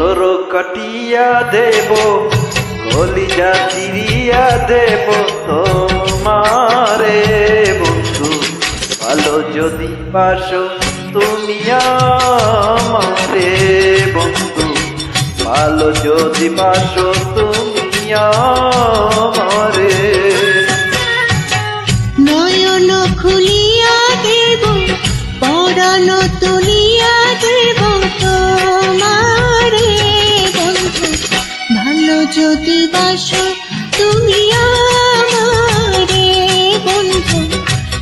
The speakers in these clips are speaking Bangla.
অন্তর কাটিয়া দেব, কলিজা চিরিয়া দেব তোমারে বন্ধু। ভালো যদি বাসো তুমি আমারে বন্ধু, ভালো যদি বাসো তুমি আমারে। নয়ন খুলিয়া দেব, পরাণ তুলিয়া দেব তোমারে বন্ধু, ভালো যদি বাসো তুমি আমারে বন্ধু,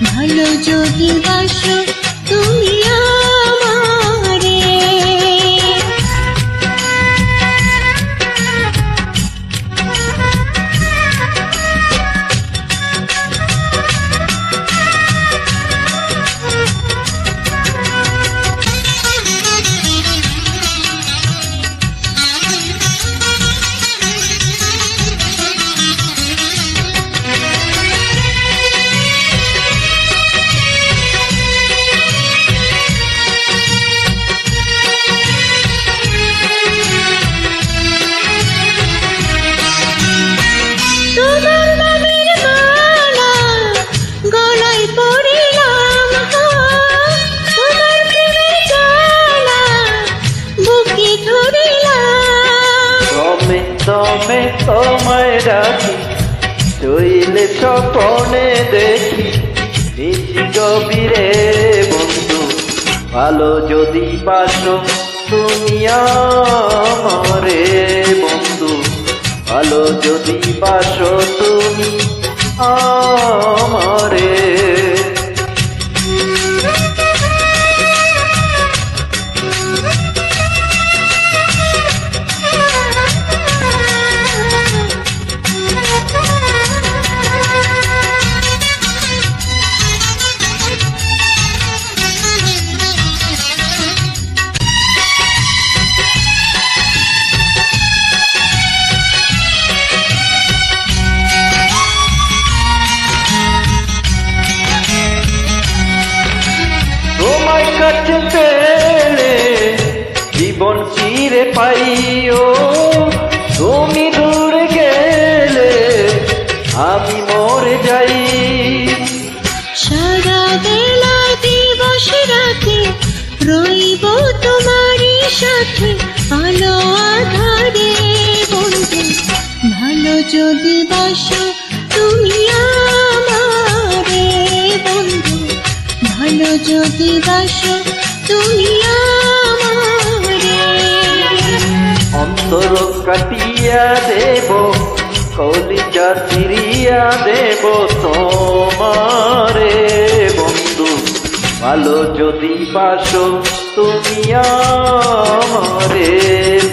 ভালো যদি বাসো তুমি আমারে। দমে তোমায় ডাকি, শৈলে স্বপনে দেখি নিশি গভীরে বন্ধু, ভালো যদি বাসো তুমি আমারে বন্ধু, ভালো যদি বাসো তুমি আমারে। কাছে পেলে জীবন চিরে পাইও, তুমি দূরে গেলে আমি মরে যাই। সারা বেলা দিবস রাতে রইব তোমারই সাথে, আলো আধারে বন্ধু, ভালো যদি বাসো তুমি আমারে বন্ধু, ভালো যদি বাসো তুমি আমারে। অন্তর কাটিয়া দেব, কলিজা চিরিয়া দেব তোমারে বন্ধু, ভালো যদি বাসো তুমি আমারে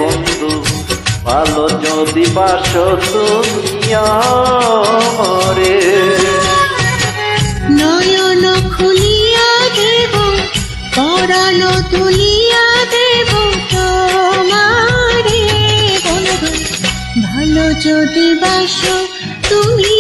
বন্ধু, ভালো যদি বাসো তুমি আমারে। নয়ন খুলিয়া দেব, পরাণ তুলিয়া দেব তোমারে বন্ধু, ভালো যদি বাসো তুমি